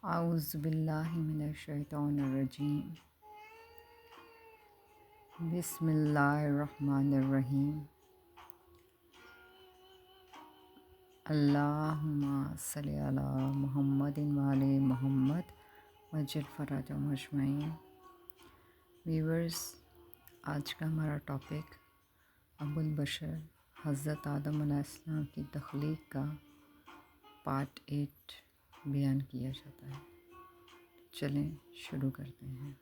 اعوذ باللہ من الشیطان الرجیم بسم اللہ الرحمن الرحیم اللہم صلی علی محمد وعلی محمد وجل فرجہم اجمعین۔ ویورز، آج کا ہمارا ٹاپک ابو البشر حضرت آدم علیہ السلام کی تخلیق کا پارٹ 8 بیان کیا جاتا ہے۔ چلیں شروع کرتے ہیں۔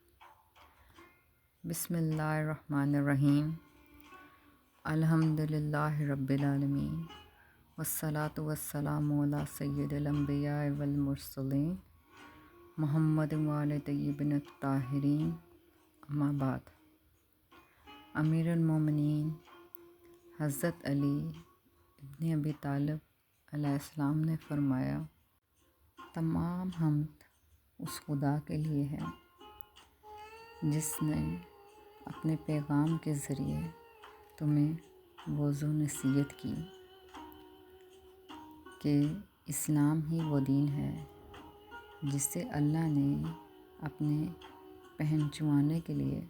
بسم اللہ الرحمن الرحیم۔ الحمدللہ رب العالمین والصلاة والسلام علی سید الانبیاء والمرسلین محمد وآل طیبین الطاہرین، اما بعد۔ امیر المومنین حضرت علی ابن ابی طالب علیہ السلام نے فرمایا، تمام حمد اس خدا کے لیے ہے جس نے اپنے پیغام کے ذریعے تمہیں وعظ و نصیحت کی کہ اسلام ہی وہ دین ہے جسے اللہ نے اپنے پہنچوانے کے لیے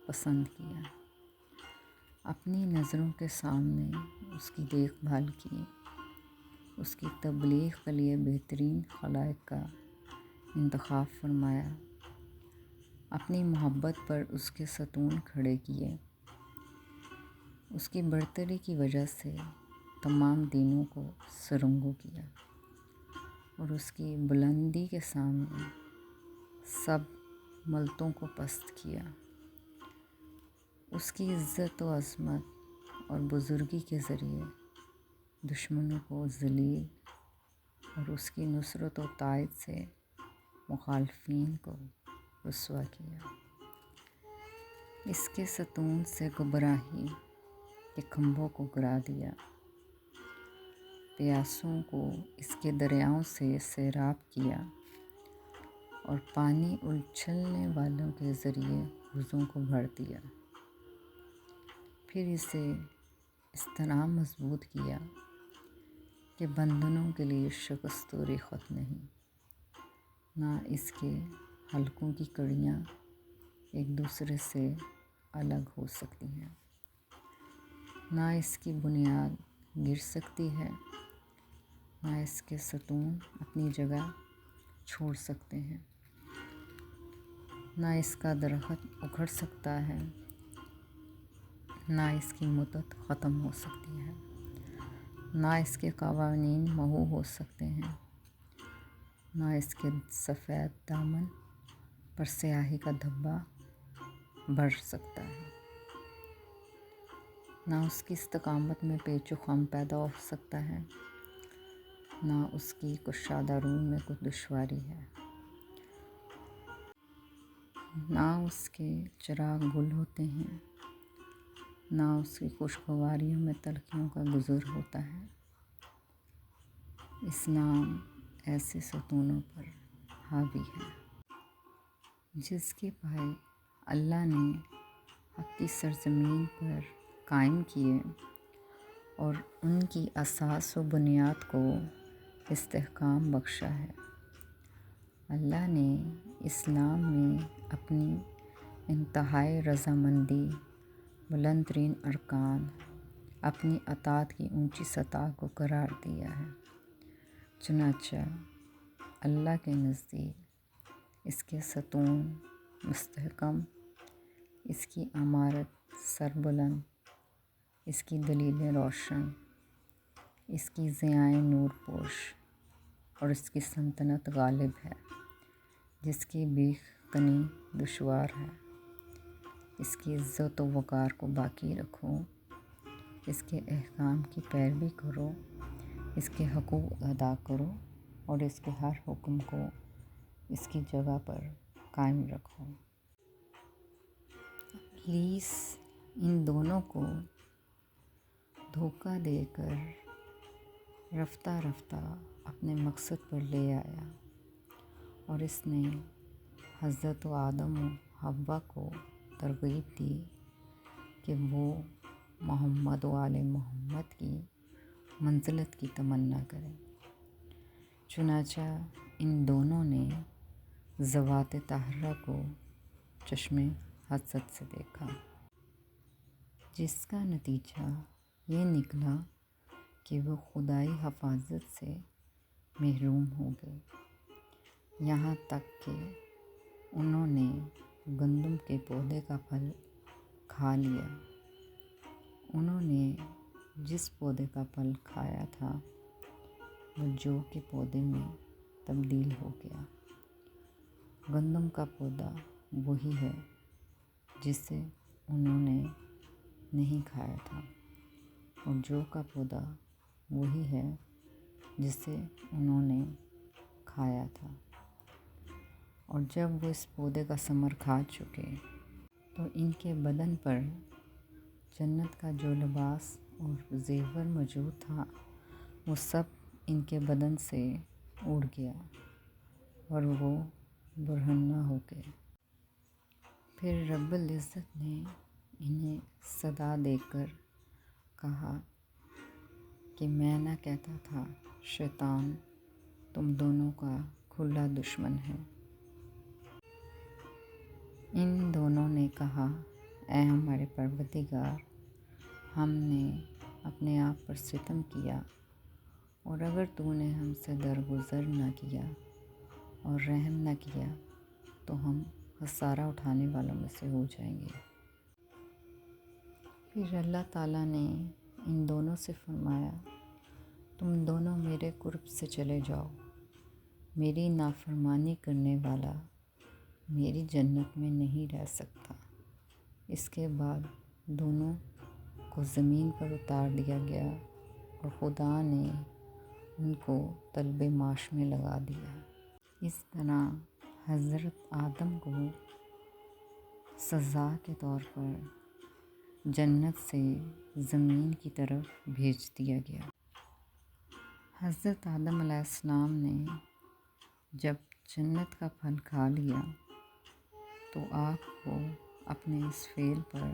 پسند کیا، اپنی نظروں کے سامنے اس کی دیکھ بھال کی، اس کی تبلیغ کے لیے بہترین خلائق کا انتخاب فرمایا، اپنی محبت پر اس کے ستون کھڑے کیے، اس کی برتری کی وجہ سے تمام دینوں کو سرنگوں کیا اور اس کی بلندی کے سامنے سب ملتوں کو پست کیا، اس کی عزت و عظمت اور بزرگی کے ذریعے دشمنوں کو ذلیل اور اس کی نصرت و تائید سے مخالفین کو رسوا کیا، اس کے ستون سے گمراہی کے کھمبوں کو گرا دیا، پیاسوں کو اس کے دریاؤں سے سیراب کیا اور پانی اچھلنے والوں کے ذریعے حوضوں کو بھر دیا، پھر اسے اس طرح مضبوط کیا کہ بندنوں کے لیے شکست و ریخت نہیں، نہ اس کے حلقوں کی کڑیاں ایک دوسرے سے الگ ہو سکتی ہیں، نہ اس کی بنیاد گر سکتی ہے، نہ اس کے ستون اپنی جگہ چھوڑ سکتے ہیں، نہ اس کا درخت اکھڑ سکتا ہے، نہ اس کی مدت ختم ہو سکتی ہے، نہ اس کے قوانین محو ہو سکتے ہیں، نہ اس کے سفید دامن پر سیاہی کا دھبا بڑھ سکتا ہے، نہ اس کی استقامت میں پیچ و خم پیدا ہو سکتا ہے، نہ اس کی کشادہ روح میں کوئی دشواری ہے، نہ اس کے چراغ گل ہوتے ہیں، نہ اس کی خوشگواریوں میں تلخیوں کا گزر ہوتا ہے۔ اسلام ایسے ستونوں پر حاوی ہے جس کے پائے اللہ نے حق کی سرزمین پر قائم کیے اور ان کی اساس و بنیاد کو استحکام بخشا ہے۔ اللہ نے اسلام میں اپنی انتہائی رضامندی، بلند ترین ارکان، اپنی اطاعت کی اونچی سطح کو قرار دیا ہے، چنانچہ اللہ کے نزدیک اس کے ستون مستحکم، اس کی عمارت سربلند، اس کی دلیلیں روشن، اس کی ضیائیں نور پوش اور اس کی سلطنت غالب ہے، جس کی بیخ کنی دشوار ہے۔ اس کی عزت و وقار کو باقی رکھو، اس کے احکام کی پیروی کرو، اس کے حقوق ادا کرو اور اس کے ہر حکم کو اس کی جگہ پر قائم رکھو۔ ابلیس ان دونوں کو دھوکہ دے کر رفتہ رفتہ اپنے مقصد پر لے آیا اور اس نے حضرت آدم و حوا کو ترغیب دی کہ وہ محمد و آل محمد کی منزلت کی تمنا کریں، چنانچہ ان دونوں نے ذوات طاہرہ کو چشم حسد سے دیکھا، جس کا نتیجہ یہ نکلا کہ وہ خدائی حفاظت سے محروم ہو گئے، یہاں تک کہ انہوں نے گندم کے پودے کا پھل کھا لیا۔ انہوں نے جس پودے کا پھل کھایا تھا وہ جو کے پودے میں تبدیل ہو گیا۔ گندم کا پودا وہی ہے جسے انہوں نے نہیں کھایا تھا، اور جو کا پودا وہی ہے جسے انہوں نے کھایا تھا۔ اور جب وہ اس پودے کا ثمر کھا چکے تو ان کے بدن پر جنت کا جو لباس اور زیور موجود تھا وہ سب ان کے بدن سے اڑ گیا اور وہ برہنہ ہو گئے۔ پھر رب العزت نے انہیں صدا دے کر کہا کہ میں نہ کہتا تھا شیطان تم دونوں کا کھلا دشمن ہے۔ ان دونوں نے کہا اے ہمارے پروردگار، ہم نے اپنے آپ پر ستم کیا، اور اگر تو نے ہم سے درگزر نہ کیا اور رحم نہ کیا تو ہم خسارہ اٹھانے والوں میں سے ہو جائیں گے۔ پھر اللہ تعالیٰ نے ان دونوں سے فرمایا تم دونوں میرے قرب سے چلے جاؤ، میری نافرمانی کرنے والا میری جنت میں نہیں رہ سکتا۔ اس کے بعد دونوں کو زمین پر اتار دیا گیا اور خدا نے ان کو طلب معاش میں لگا دیا۔ اس طرح حضرت آدم کو سزا کے طور پر جنت سے زمین کی طرف بھیج دیا گیا۔ حضرت آدم علیہ السلام نے جب جنت کا پھل کھا لیا تو آپ کو اپنے اس فعل پر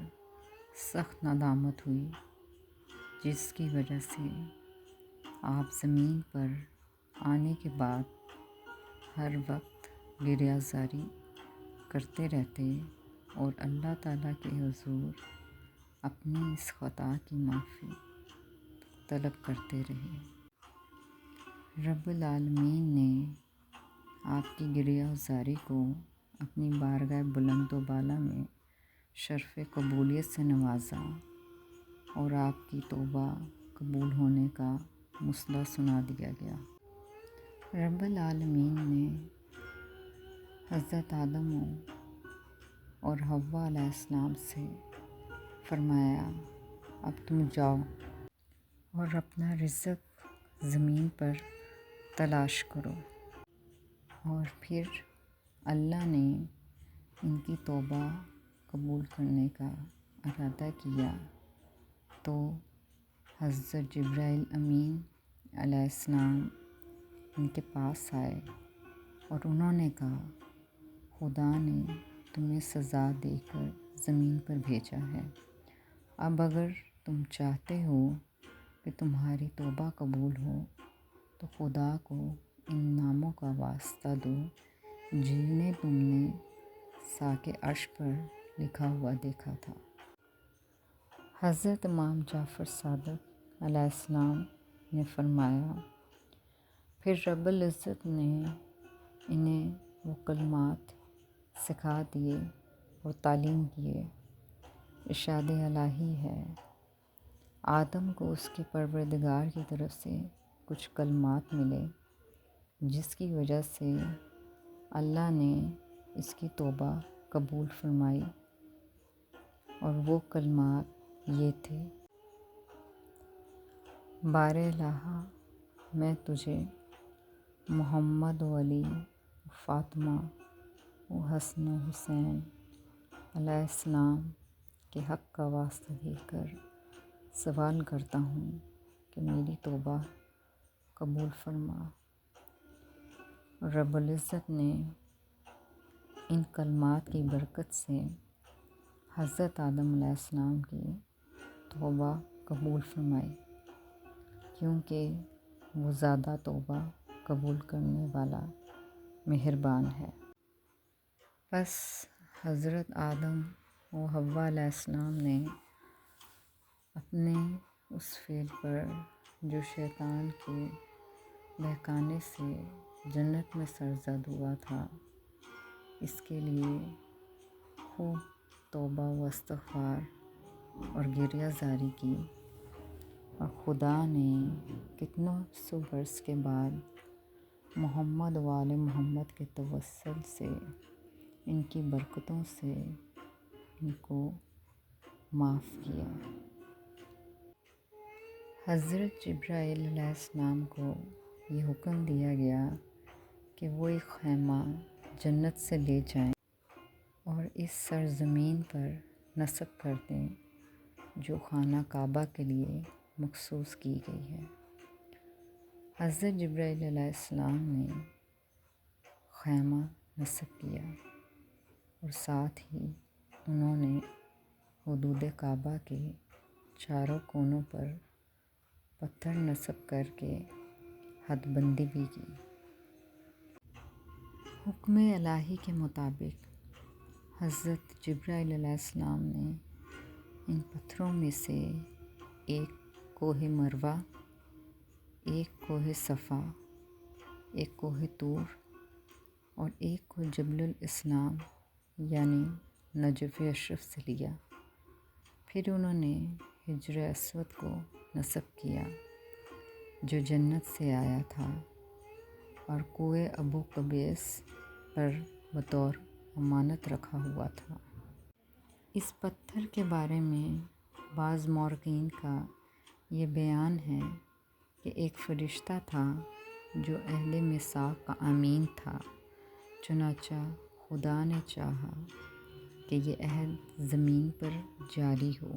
سخت ندامت ہوئی، جس کی وجہ سے آپ زمین پر آنے کے بعد ہر وقت گریہ زاری کرتے رہتے اور اللہ تعالیٰ کے حضور اپنی اس خطا کی معافی طلب کرتے رہے۔ رب العالمین نے آپ کی گریہ زاری کو اپنی بارگاہ بلند و بالا میں شرف قبولیت سے نوازا اور آپ کی توبہ قبول ہونے کا مسئلہ سنا دیا گیا۔ رب العالمین نے حضرت آدم اور حوا علیہ السلام سے فرمایا اب تم جاؤ اور اپنا رزق زمین پر تلاش کرو۔ اور پھر اللہ نے ان کی توبہ قبول کرنے کا ارادہ کیا تو حضرت جبرائیل امین علیہ السلام ان کے پاس آئے اور انہوں نے کہا خدا نے تمہیں سزا دے کر زمین پر بھیجا ہے، اب اگر تم چاہتے ہو کہ تمہاری توبہ قبول ہو تو خدا کو ان ناموں کا واسطہ دو جنہیں تم نے ساق عرش پر لکھا ہوا دیکھا تھا۔ حضرت امام جعفر صادق علیہ السلام نے فرمایا پھر رب العزت نے انہیں وہ کلمات سکھا دیے اور تعلیم کیے۔ ارشاد الہی ہے آدم کو اس کے پروردگار کی طرف سے کچھ کلمات ملے جس کی وجہ سے اللہ نے اس کی توبہ قبول فرمائی، اور وہ کلمات یہ تھے بار الہ میں تجھے محمد و علی و فاطمہ و حسن و حسین علیہ السلام کے حق کا واسطہ دے کر سوال کرتا ہوں کہ میری توبہ قبول فرما۔ رب العزت نے ان کلمات کی برکت سے حضرت آدم علیہ السلام کی توبہ قبول فرمائی، کیونکہ وہ زیادہ توبہ قبول کرنے والا مہربان ہے۔ بس حضرت آدم و حوا علیہ السلام نے اپنے اس فعل پر جو شیطان کے بہکانے سے جنت میں سرزد ہوا تھا، اس کے لیے خوب توبہ و استغفار اور گریہ زاری کی، اور خدا نے کتنوں سو برس کے بعد محمد و آل محمد کے توسل سے، ان کی برکتوں سے ان کو معاف کیا۔ حضرت جبرائیل علیہ السلام کو یہ حکم دیا گیا کہ وہ ایک خیمہ جنت سے لے جائیں اور اس سرزمین پر نصب کر دیں جو خانہ کعبہ کے لیے مخصوص کی گئی ہے۔ حضرت جبرائیل علیہ السلام نے خیمہ نصب کیا اور ساتھ ہی انہوں نے حدود کعبہ کے چاروں کونوں پر پتھر نصب کر کے حد بندی بھی کی۔ حکم الہی کے مطابق حضرت جبرائیل علیہ السلام نے ان پتھروں میں سے ایک کوہ مروہ، ایک کوہ صفا، ایک کوہ طور اور ایک کو جبل الاسلام یعنی نجف اشرف سے لیا۔ پھر انہوں نے حجر اسود کو نصب کیا جو جنت سے آیا تھا اور کوہ ابو قبیس پر بطور امانت رکھا ہوا تھا۔ اس پتھر کے بارے میں بعض مورخین کا یہ بیان ہے کہ ایک فرشتہ تھا جو اہل میثاق کا امین تھا، چنانچہ خدا نے چاہا کہ یہ عہد زمین پر جاری ہو،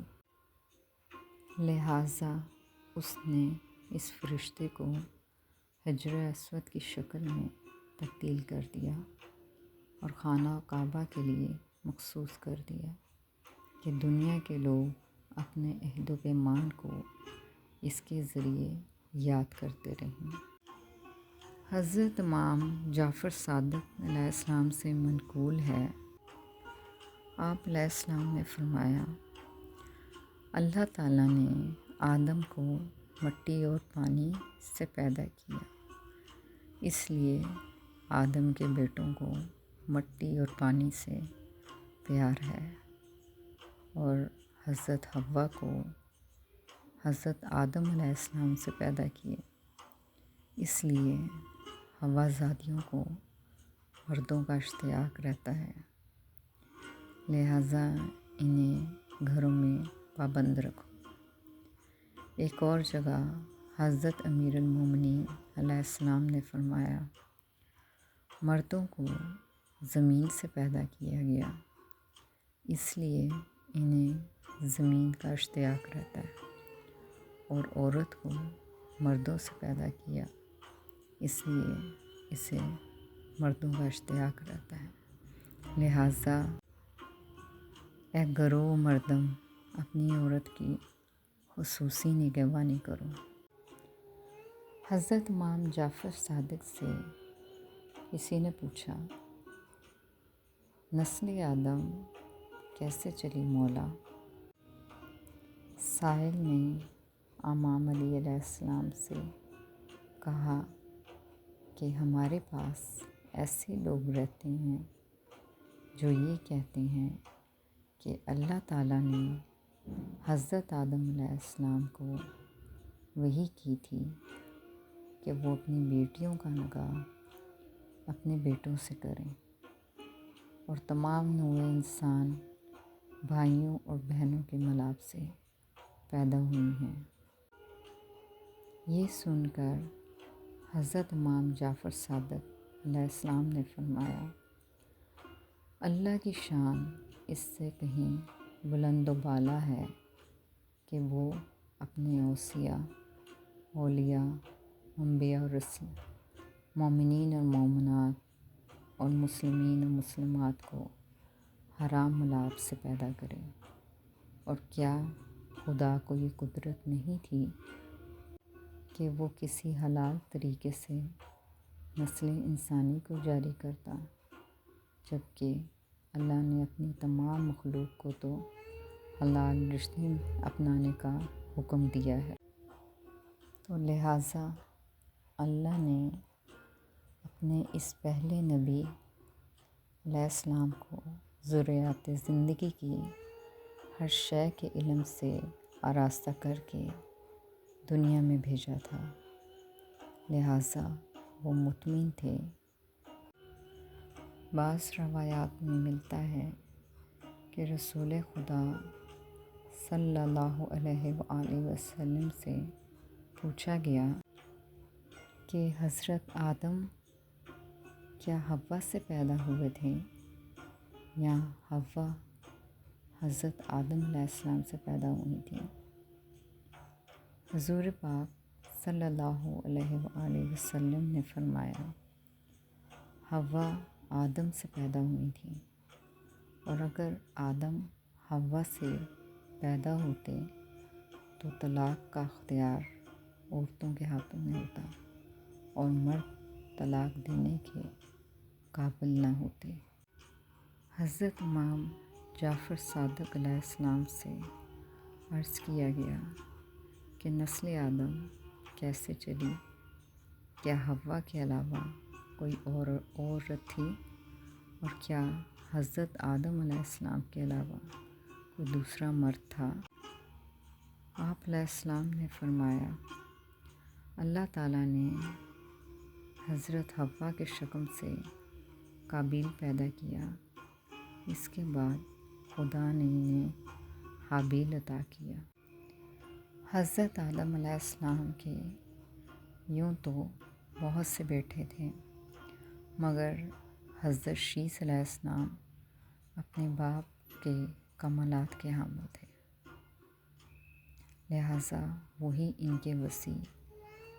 لہٰذا اس نے اس فرشتے کو حجر اسود کی شکل میں تبدیل کر دیا اور خانہ کعبہ کے لیے مخصوص کر دیا کہ دنیا کے لوگ اپنے عہد و پیمان کو اس کے ذریعے یاد کرتے رہیں۔ حضرت امام جعفر صادق علیہ السلام سے منقول ہے، آپ علیہ السلام نے فرمایا، اللہ تعالیٰ نے آدم کو مٹی اور پانی سے پیدا کیا، اس لیے آدم کے بیٹوں کو مٹی اور پانی سے پیار ہے، اور حضرت حوا کو حضرت آدم علیہ السلام سے پیدا کیے، اس لیے حوا زادیوں کو مردوں کا اشتیاق رہتا ہے، لہٰذا انہیں گھروں میں پابند رکھو۔ ایک اور جگہ حضرت امیر المومنین علیہ السلام نے فرمایا، مردوں کو زمین سے پیدا کیا گیا، اس لیے انہیں زمین کا اشتیاق رہتا ہے، اور عورت کو مردوں سے پیدا کیا، اس لیے اسے مردوں کا اشتیاق رہتا ہے، لہٰذا اے گروہ مردم اپنی عورت کی خصوصی نگہبانی کرو۔ حضرت امام جعفر صادق سے کسی نے پوچھا، نسل آدم کیسے چلی مولا؟ سائل نے امام علی علیہ السلام سے کہا کہ ہمارے پاس ایسے لوگ رہتے ہیں جو یہ کہتے ہیں کہ اللہ تعالیٰ نے حضرت آدم علیہ السلام کو وحی کی تھی کہ وہ اپنی بیٹیوں کا نکاح اپنے بیٹوں سے کریں، اور تمام نوع انسان بھائیوں اور بہنوں کے ملاپ سے پیدا ہوئی ہیں۔ یہ سن کر حضرت امام جعفر صادق علیہ السلام نے فرمایا، اللہ کی شان اس سے کہیں بلند و بالا ہے کہ وہ اپنے اوصیاء، اولیاء، انبیاء اور رسول، مومنین اور مومنات اور مسلمین اور مسلمات کو حرام ملاپ سے پیدا کرے، اور کیا خدا کو یہ قدرت نہیں تھی کہ وہ کسی حلال طریقے سے نسل انسانی کو جاری کرتا، جبکہ اللہ نے اپنی تمام مخلوق کو تو حلال رشتے اپنانے کا حکم دیا ہے، تو لہٰذا اللہ نے اپنے اس پہلے نبی علیہ السلام کو ضروریات زندگی کی ہر شے کے علم سے آراستہ کر کے دنیا میں بھیجا تھا، لہٰذا وہ مطمئن تھے۔ بعض روایات میں ملتا ہے کہ رسول خدا صلی اللہ علیہ وآلہ وسلم سے پوچھا گیا کہ حضرت آدم کیا حوا سے پیدا ہوئے تھے یا حوا حضرت آدم علیہ السلام سے پیدا ہوئی تھی؟ حضور پاک صلی اللہ علیہ وآلہ وسلم نے فرمایا، حوا آدم سے پیدا ہوئی تھی، اور اگر آدم حوا سے پیدا ہوتے تو طلاق کا اختیار عورتوں کے ہاتھوں میں ہوتا اور مرد طلاق دینے کے قابل نہ ہوتے۔ حضرت امام جعفر صادق علیہ السلام سے عرض کیا گیا کہ نسل آدم کیسے چلی؟ کیا حوا کے علاوہ کوئی اور عورت تھی؟ اور کیا حضرت آدم علیہ السلام کے علاوہ کوئی دوسرا مرد تھا؟ آپ علیہ السلام نے فرمایا، اللہ تعالیٰ نے حضرت حوا کے شکم سے قابیل پیدا کیا، اس کے بعد خدا نے انہیں حابیل عطا کیا۔ حضرت آدم علیہ السلام کے یوں تو بہت سے بیٹے تھے، مگر حضرت شیث علیہ السلام اپنے باپ کے کمالات کے حامل تھے، لہٰذا وہی ان کے وصی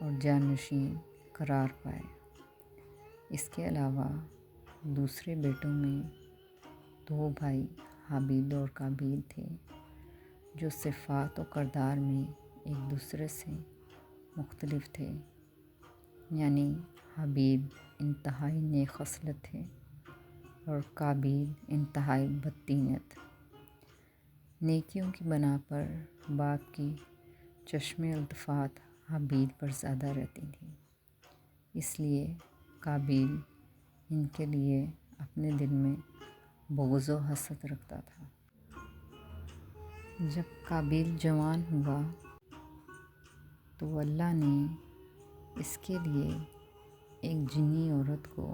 اور جانشین قرار پائے۔ اس کے علاوہ دوسرے بیٹوں میں 2 بھائی حابیل اور قابیل تھے، جو صفات و کردار میں ایک دوسرے سے مختلف تھے، یعنی حابیل انتہائی نیک خصلت تھے اور قابیل انتہائی بدطینت۔ نیکیوں کی بنا پر باپ کی چشم التفات حابیل پر زیادہ رہتی تھیں، اس لیے قابیل ان کے لیے اپنے دل میں بغض و حسد رکھتا تھا۔ جب قابیل جوان ہوا تو اللہ نے اس کے لیے ایک جنی عورت کو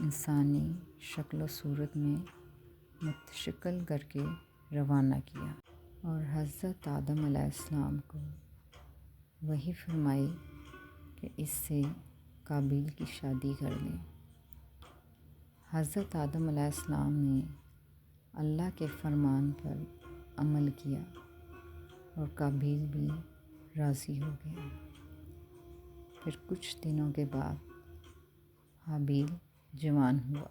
انسانی شکل و صورت میں متشکل کر کے روانہ کیا، اور حضرت آدم علیہ السلام کو وحی فرمائی کہ اس سے قابیل کی شادی کر لیں۔ حضرت آدم علیہ السلام نے اللہ کے فرمان پر عمل کیا اور قابیل بھی راضی ہو گیا۔ پھر کچھ دنوں کے بعد حابیل جوان ہوا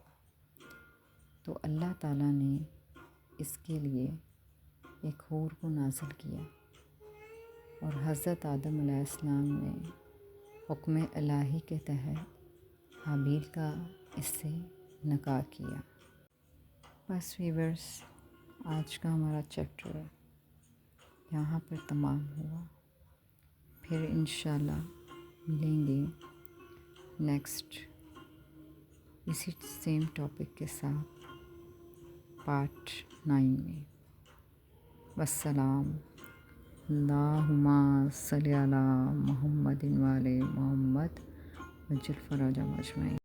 تو اللہ تعالیٰ نے اس کے لیے ایک حور کو نازل کیا، اور حضرت آدم علیہ السلام نے حکم الہی کے تحت حابیل کا اس سے نکاح کیا۔ بس ویورز، آج کا ہمارا چیپٹر یہاں پر تمام ہوا۔ پھر انشاءاللہ ملیں گے نیکسٹ اسی سیم ٹاپک کے ساتھ پارٹ 9 میں۔ والسلام، اللہم صلی علی محمد وعلی محمد وجل فرجہم اجمعین۔